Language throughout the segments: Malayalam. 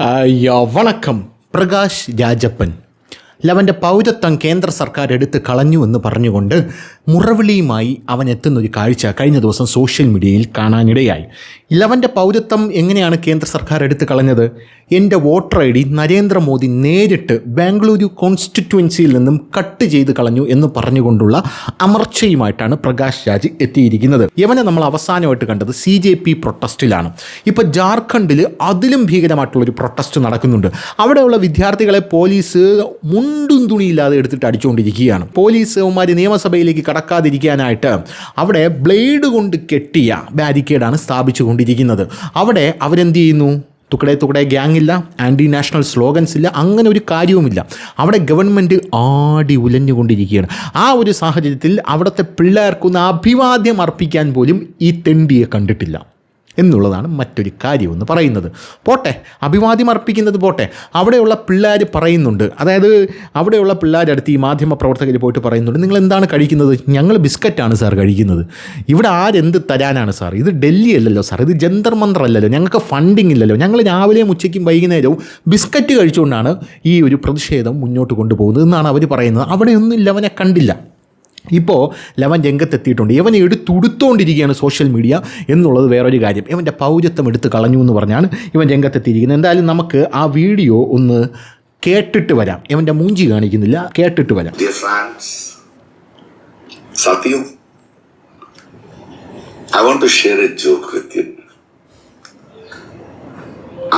വണക്കം. പ്രകാശ് രാജപ്പൻ ലവൻ്റെ പൗരത്വം കേന്ദ്ര സർക്കാർ എടുത്ത് കളഞ്ഞു എന്ന് പറഞ്ഞുകൊണ്ട് മുറവിളിയുമായി അവൻ എത്തുന്നൊരു കാഴ്ച കഴിഞ്ഞ ദിവസം സോഷ്യൽ മീഡിയയിൽ കാണാനിടയായി. ലവൻ്റെ പൗരത്വം എങ്ങനെയാണ് കേന്ദ്ര സർക്കാർ എടുത്ത് കളഞ്ഞത്? എൻ്റെ വോട്ടർ ഐ ഡി നരേന്ദ്രമോദി നേരിട്ട് ബാംഗ്ലൂരു കോൺസ്റ്റിറ്റ്യുവൻസിയിൽ നിന്നും കട്ട് ചെയ്ത് കളഞ്ഞു എന്ന് പറഞ്ഞുകൊണ്ടുള്ള അമർച്ചയുമായിട്ടാണ് പ്രകാശ് രാജ് എത്തിയിരിക്കുന്നത്. യവനെ നമ്മൾ അവസാനമായിട്ട് കണ്ടത് CJP പ്രൊട്ടസ്റ്റിലാണ്. ഇപ്പോൾ ജാർഖണ്ഡിൽ അതിലും ഭീകരമായിട്ടുള്ളൊരു പ്രൊട്ടസ്റ്റ് നടക്കുന്നുണ്ട്. അവിടെയുള്ള വിദ്യാർത്ഥികളെ പോലീസ് മുണ്ടും തുണിയില്ലാതെ എടുത്തിട്ട് അടിച്ചുകൊണ്ടിരിക്കുകയാണ്. പോലീസ് അവന്മാർ നിയമസഭയിലേക്ക് കടക്കാതിരിക്കാനായിട്ട് അവിടെ ബ്ലേഡ് കൊണ്ട് കെട്ടിയ ബാരിക്കേഡാണ് സ്ഥാപിച്ചു കൊണ്ടിരിക്കുന്നത്. അവിടെ അവരെന്ത് ചെയ്യുന്നു? തുക്കടെ ഗ്യാങ് ഇല്ല, ആൻറ്റി നാഷണൽ സ്ലോഗൻസ് ഇല്ല, അങ്ങനെ ഒരു കാര്യവുമില്ല. അവിടെ ഗവൺമെൻറ് ആടി ഉലഞ്ഞുകൊണ്ടിരിക്കുകയാണ്. ആ ഒരു സാഹചര്യത്തിൽ അവിടുത്തെ പിള്ളേർക്കൊന്ന് അഭിവാദ്യം അർപ്പിക്കാൻ പോലും ഈ തെണ്ടിയെ കണ്ടിട്ടില്ല എന്നുള്ളതാണ് മറ്റൊരു കാര്യമെന്ന് പറയുന്നത്. പോട്ടെ, അഭിവാദ്യം അർപ്പിക്കുന്നത് പോട്ടെ, അവിടെയുള്ള പിള്ളേർ പറയുന്നുണ്ട്, അതായത് അവിടെയുള്ള പിള്ളേരടുത്ത് ഈ മാധ്യമ പ്രവർത്തകർ പോയിട്ട് പറയുന്നുണ്ട്, നിങ്ങൾ എന്താണ് കഴിക്കുന്നത്? ഞങ്ങൾ ബിസ്ക്കറ്റാണ് സാർ കഴിക്കുന്നത്. ഇവിടെ ആരെന്ത് തരാനാണ് സാർ? ഇത് ഡൽഹി അല്ലല്ലോ സാർ, ഇത് ജന്തർ മന്ത്ര അല്ലല്ലോ, ഞങ്ങൾക്ക് ഫണ്ടിങ് ഇല്ലല്ലോ. ഞങ്ങൾ രാവിലെയും ഉച്ചയ്ക്കും വൈകുന്നേരവും ബിസ്ക്കറ്റ് കഴിച്ചുകൊണ്ടാണ് ഈ ഒരു പ്രതിഷേധം മുന്നോട്ട് കൊണ്ടുപോകുന്നത് എന്നാണ് അവർ പറയുന്നത്. അവിടെയൊന്നും ലവനെ കണ്ടില്ല. ഇപ്പോൾ ലവൻ രംഗത്തെത്തിയിട്ടുണ്ട്. ഇവനെ എടുത്തുടുത്തോണ്ടിരിക്കുകയാണ് സോഷ്യൽ മീഡിയ എന്നുള്ളത് വേറൊരു കാര്യം. ഇവൻ്റെ പൗരത്വം എടുത്ത് കളഞ്ഞു എന്ന് പറഞ്ഞാണ് ഇവൻ രംഗത്തെത്തിയിരിക്കുന്നത്. എന്തായാലും നമുക്ക് ആ വീഡിയോ ഒന്ന് കേട്ടിട്ട് വരാം. ഇവൻ്റെ മൂഞ്ചി കാണിക്കുന്നില്ല, കേട്ടിട്ട് വരാം. Satyu, I want to share a joke with you.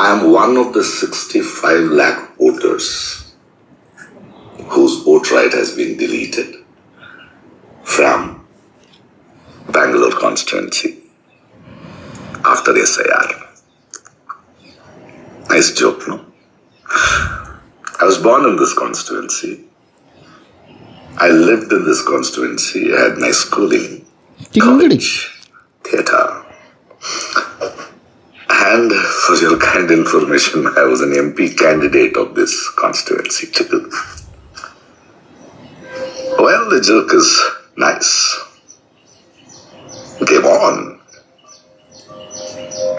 I am one of the 65 lakh voters whose vote right has been deleted from Bangalore constituency after SIR. Nice joke, no? I was born in this constituency. I lived in this constituency. I had nice schooling, college, theatre. And for your kind information, I was an MP candidate of this constituency too. Well, the joke is nice. Game on.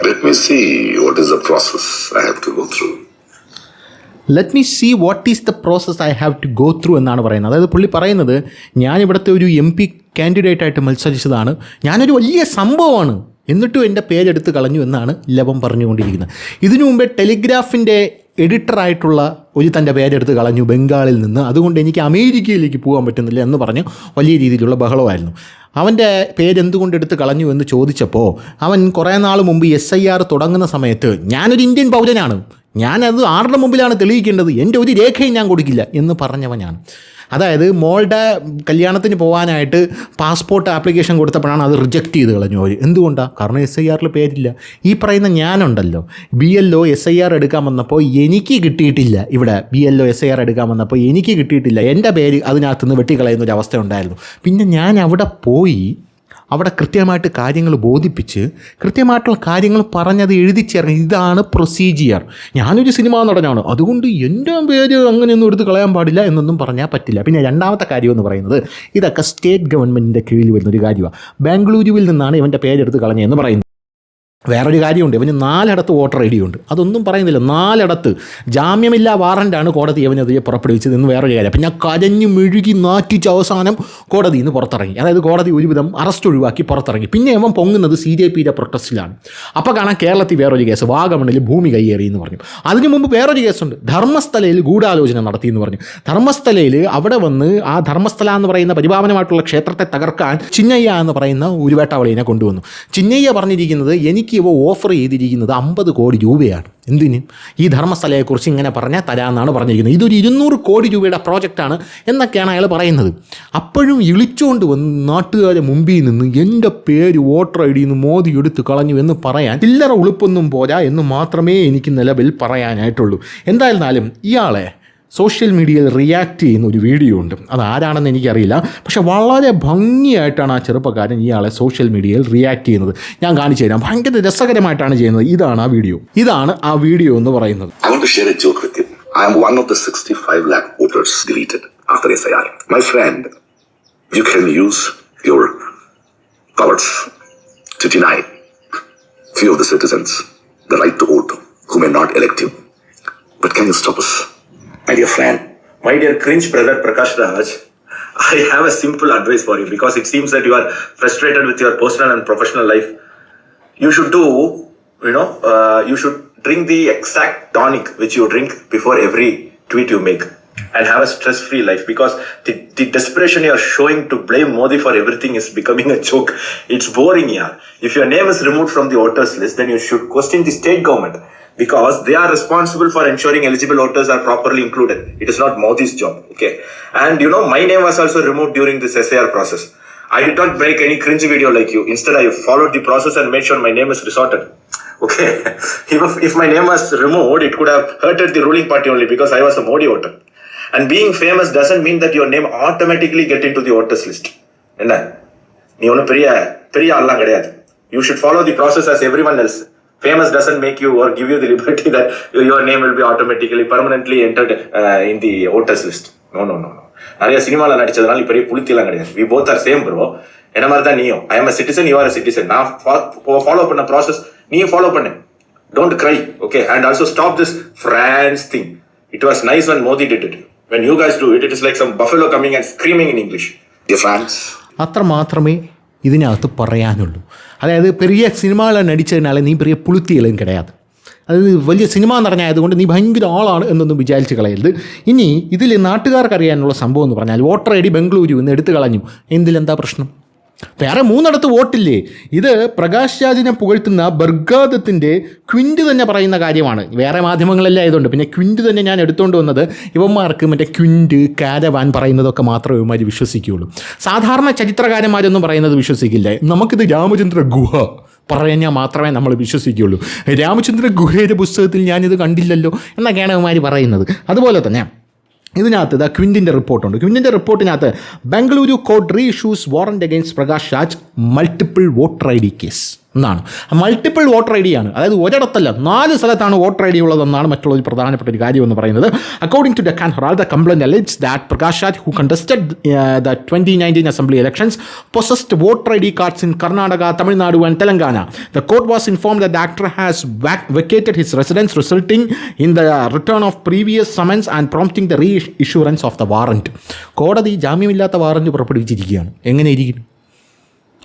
Let me see what is the process I have to go through. Let me see what is the process I have to go through എന്നാണ് പറയുന്നത്. അതായത് പുള്ളി പറയുന്നത്, ഞാനിവിടുത്തെ ഒരു MP കാൻഡിഡേറ്റായിട്ട് മത്സരിച്ചതാണ്, ഞാനൊരു വലിയ സംഭവമാണ്, എന്നിട്ടും എൻ്റെ പേരെടുത്ത് കളഞ്ഞു എന്നാണ് ലവൻ പറഞ്ഞുകൊണ്ടിരിക്കുന്നത്. ഇതിനു മുമ്പേ ടെലിഗ്രാഫിൻ്റെ എഡിറ്ററായിട്ടുള്ള ഒരു തൻ്റെ പേരെടുത്ത് കളഞ്ഞു ബംഗാളിൽ നിന്ന്, അതുകൊണ്ട് എനിക്ക് അമേരിക്കയിലേക്ക് പോകാൻ പറ്റുന്നില്ല എന്ന് പറഞ്ഞ് വലിയ രീതിയിലുള്ള ബഹളമായിരുന്നു. അവൻ്റെ പേരെന്തുകൊണ്ട് എടുത്ത് കളഞ്ഞു എന്ന് ചോദിച്ചപ്പോൾ അവൻ കുറേ നാൾ മുമ്പ് SIR തുടങ്ങുന്ന സമയത്ത് ഞാനൊരു ഇന്ത്യൻ പൗരനാണ്, ഞാനത് ആരുടെ മുമ്പിലാണ് തെളിയിക്കേണ്ടത്, എൻ്റെ ഒരു രേഖയും ഞാൻ കൊടുക്കില്ല എന്ന് പറഞ്ഞവനാണ്. അതായത് മോളുടെ കല്യാണത്തിന് പോകാനായിട്ട് പാസ്പോർട്ട് ആപ്ലിക്കേഷൻ കൊടുത്തപ്പോഴാണ് അത് റിജക്റ്റ് ചെയ്ത് കളഞ്ഞു അവർ. എന്തുകൊണ്ടാണ്? കാരണം SIRൽ പേരില്ല. ഈ പറയുന്ന ഞാനുണ്ടല്ലോ, BLO SIR എടുക്കാൻ വന്നപ്പോൾ എനിക്ക് കിട്ടിയിട്ടില്ല. ഇവിടെ BLO SIR എടുക്കാൻ വന്നപ്പോൾ എനിക്ക് കിട്ടിയിട്ടില്ല, എൻ്റെ പേര് അതിനകത്തുനിന്ന് വെട്ടിക്കളയുന്നൊരവസ്ഥ ഉണ്ടായിരുന്നു. പിന്നെ ഞാൻ അവിടെ പോയി അവിടെ കൃത്യമായിട്ട് കാര്യങ്ങൾ ബോധിപ്പിച്ച് കൃത്യമായിട്ടുള്ള കാര്യങ്ങൾ പറഞ്ഞത് എഴുതിച്ചേർന്ന്, ഇതാണ് പ്രൊസീജിയർ. ഞാനൊരു സിനിമാ നടനാണ്, അതുകൊണ്ട് എൻ്റെ പേര് അങ്ങനെയൊന്നും എടുത്ത് കളയാൻ പാടില്ല എന്നൊന്നും പറഞ്ഞാൽ പറ്റില്ല. പിന്നെ രണ്ടാമത്തെ കാര്യം എന്ന് പറയുന്നത്, ഇതൊക്കെ സ്റ്റേറ്റ് ഗവൺമെൻറ്റിൻ്റെ കീഴിൽ വരുന്നൊരു കാര്യമാണ്. ബാംഗ്ലൂരുവിൽ നിന്നാണ് ഇവൻ്റെ പേരെടുത്ത് കളഞ്ഞതെന്ന് പറയുന്നത്. വേറൊരു കാര്യമുണ്ട്, ഇവന് 4 വോട്ടർ ID ഉണ്ട്, അതൊന്നും പറയുന്നില്ല. 4 ജാമ്യമില്ലാ വാറൻ്റാണ് കോടതി ഇവനെതിരെ പുറപ്പെടുവിച്ചതെന്ന് വേറൊരു കാര്യം. പിന്നെ കരഞ്ഞു മെഴുകി നാറ്റിച്ച് അവസാനം കോടതിയിൽ നിന്ന് പുറത്തിറങ്ങി. അതായത് കോടതി ഒരുവിധം അറസ്റ്റ് ഒഴിവാക്കി പുറത്തിറങ്ങി. പിന്നെ ഇവൻ പൊങ്ങുന്നത് CJPയുടെ പ്രൊട്ടസ്റ്റിലാണ്. അപ്പോൾ കാണാൻ കേരളത്തിൽ വേറൊരു കേസ്, വാഗമണിൽ ഭൂമി കയ്യേറി എന്ന് പറഞ്ഞു. അതിനു മുമ്പ് വേറൊരു കേസുണ്ട്, ധർമ്മസ്ഥലയിൽ ഗൂഢാലോചന നടത്തിയെന്ന് പറഞ്ഞു. ധർമ്മസ്ഥലയിൽ അവിടെ വന്ന് ആ ധർമ്മസ്ഥല എന്ന് പറയുന്ന പരിപാവനമായിട്ടുള്ള ക്ഷേത്രത്തെ തകർക്കാൻ ചിന്നയ്യ എന്ന് പറയുന്ന ഒരു വേട്ടാവളിയെ കൊണ്ടുവന്നു. ചിന്നയ്യ പറഞ്ഞിരിക്കുന്നത്, എനിക്ക് ഇവ ഓഫർ ചെയ്തിരിക്കുന്നത് 50 കോടി രൂപയാണ്. എന്തിന്? ഈ ധർമ്മസ്ഥലയെക്കുറിച്ച് ഇങ്ങനെ പറഞ്ഞാൽ തരാമെന്നാണ് പറഞ്ഞിരിക്കുന്നത്. ഇതൊരു 200 കോടി രൂപയുടെ പ്രോജക്റ്റാണ് എന്നൊക്കെയാണ് അയാൾ പറയുന്നത്. അപ്പോഴും ഇളിച്ചുകൊണ്ട് വന്ന് നാട്ടുകാരെ മുമ്പിൽ നിന്ന് എൻ്റെ പേര് വോട്ടർ ID നിന്ന് മോദി എടുത്ത് കളഞ്ഞു എന്ന് പറയാൻ ചില്ലറ ഉളുപ്പൊന്നും പോരാ എന്ന് മാത്രമേ എനിക്ക് നിലവിൽ പറയാനായിട്ടുള്ളൂ. എന്തായിരുന്നാലും ഇയാളെ സോഷ്യൽ മീഡിയയിൽ റിയാക്ട് ചെയ്യുന്ന ഒരു വീഡിയോ ഉണ്ട്, അതാരാണെന്ന് എനിക്കറിയില്ല, പക്ഷെ വളരെ ഭംഗിയായിട്ടാണ് ആ ചെറുപ്പക്കാരൻ ഇയാളെ സോഷ്യൽ മീഡിയയിൽ റിയാക്ട് ചെയ്യുന്നത്. ഞാൻ കാണിച്ചു തരാം, ഭയങ്കര രസകരമായിട്ടാണ് ചെയ്യുന്നത്. ഇതാണ് ആ വീഡിയോ എന്ന് പറയുന്നത്. I want to share a joke with you. I am one of the 65 lakh voters deleted after SIR. My friend, you can use your powers to deny few of the citizens the right to vote who may not elect you. But can you stop us? My dear friend, my dear cringe brother Prakash Raj, I have a simple advice for you because it seems that you are frustrated with your personal and professional life. You should do, you should drink the exact tonic which you drink before every tweet you make and have a stress-free life because the desperation you are showing to blame Modi for everything is becoming a joke. It's boring, yeah. If your name is removed from the voters list, then you should question the state government because they are responsible for ensuring eligible voters are properly included. It is not Modi's job, okay? And my name was also removed during this SAR process. I did not make any cringe video like you. Instead, I followed the process and made sure my name is resorted. Okay, if my name was removed, it could have hurted the ruling party only because I was a Modi voter. And being famous doesn't mean that your name automatically get into the voters list. Enna? Nee onnu periya allam kediyadu. You should follow the process as everyone else. Famous doesn't make you or give you the liberty that your name will be automatically permanently entered in the voters list. No. நிறைய சினிமாவில் நடிச்சதுனால பெரிய புளித்திலாம் கிடையாது. We both are same bro. என்ன மாதிரி தான் நீயும். I am a citizen, you are a citizen. நான் ஃபாலோ பண்ண ப்ராசஸ் நீயும் ஃபாலோ பண்ணு. Don't cry, okay? And also stop this France thing. It was nice when Modi did it. When you guys do it, it is like some buffalo coming and screaming in English. Dear friends. അത്ര മാത്രമേ ഇതിനകത്ത് പറയാനുള്ളൂ. അതായത് പെരിയ സിനിമകളിൽ നടിച്ചതിനാല നീ പെരിയ പുളുത്തികളും കിടയാതെ, അത് വലിയ സിനിമ നടനായതുകൊണ്ട് നീ ഭയങ്കര ആളാണ് എന്നൊന്നും വിചാരിച്ച് കളയരുത്. ഇനി ഇതിൽ നാട്ടുകാർക്ക് അറിയാനുള്ള സംഭവം എന്ന് പറഞ്ഞാൽ വോട്ടർ ഐ ഡി ബംഗളൂരു എന്ന് എടുത്തു കളഞ്ഞു. എന്തിലെന്താ പ്രശ്നം? വേറെ 3 വോട്ടില്ലേ? ഇത് പ്രകാശ് രാജിനെ പുകഴ്ത്തുന്ന ബർഗാദത്തിൻ്റെ ക്വിൻ്റ് തന്നെ പറയുന്ന കാര്യമാണ്. വേറെ മാധ്യമങ്ങളെല്ലാം ആയതുകൊണ്ട് പിന്നെ ക്വിൻ്റ് തന്നെ ഞാൻ എടുത്തുകൊണ്ട് വന്നത് ഇവന്മാർക്ക് മറ്റേ ക്വിൻ്റ് കാരവാൻ പറയുന്നതൊക്കെ മാത്രമേ ഇവന്മാർ വിശ്വസിക്കുകയുള്ളൂ. സാധാരണ ചരിത്രകാരന്മാരൊന്നും പറയുന്നത് വിശ്വസിക്കില്ല. നമുക്കിത് രാമചന്ദ്ര ഗുഹ പറഞ്ഞാൽ മാത്രമേ നമ്മൾ വിശ്വസിക്കുകയുള്ളൂ. രാമചന്ദ്ര ഗുഹയുടെ പുസ്തകത്തിൽ ഞാനിത് കണ്ടില്ലല്ലോ എന്നൊക്കെയാണ് ഇവന്മാർ പറയുന്നത്. അതുപോലെ തന്നെ ഇതിനകത്ത് ക്വിൻ്റിൻ്റെ റിപ്പോർട്ടുണ്ട്. ക്വിൻ്റിൻ്റെ റിപ്പോർട്ടിനകത്ത് Bengaluru court re issues warrant against Prakash Raj multiple voter I D case എന്നാണ്. മൾട്ടിപ്പിൾ വോട്ടർ ഐ ഡി ആണ്. അതായത് ഒരിടത്തല്ല 4 സ്ഥലത്താണ് വോട്ടർ ഐ ഡി ഉള്ളതെന്നാണ് മറ്റുള്ള ഒരു പ്രധാനപ്പെട്ട ഒരു കാര്യം എന്ന് പറയുന്നത്. According to Deccan Herald, the complaint alleged that Prakash Raj who contested the 2019 assembly elections possessed voter ID cards in Karnataka, Tamil Nadu and Telangana. The court was informed that the actor has vacated his residence, resulting in the return of previous summons and prompting the reissuance of the warrant. കോടതി ജാമ്യമില്ലാത്ത വാറന്റ് പുറപ്പെടുവിച്ചിരിക്കുകയാണ്. എങ്ങനെ ഇരിക്കും?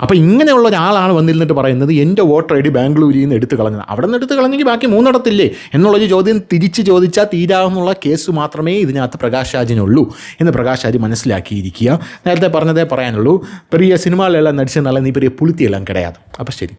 അപ്പോൾ ഇങ്ങനെയുള്ള ഒരാളാണ് വന്നിരുന്നിട്ട് പറയുന്നത് എൻ്റെ വോട്ടർ ഐ ഡി ബാംഗ്ലൂരിൽ നിന്ന് എടുത്ത് കളഞ്ഞത്. അവിടെ നിന്ന് എടുത്ത് കളഞ്ഞെങ്കിൽ ബാക്കി 3 എന്നുള്ളൊരു ചോദ്യം തിരിച്ച് ചോദിച്ചാൽ തീരാവുന്നുള്ള കേസ് മാത്രമേ ഇതിനകത്ത് പ്രകാശ് രാജിനുള്ളൂ എന്ന് പ്രകാശ് രാജ് മനസ്സിലാക്കിയിരിക്കുക. നേരത്തെ പറഞ്ഞതേ പറയാനുള്ളൂ. പെരിയ സിനിമകളെല്ലാം നടിച്ചെന്നാൽ നീ പെരിയ പുളുത്തിയെല്ലാം കിടയാതെ. അപ്പോൾ ശരി.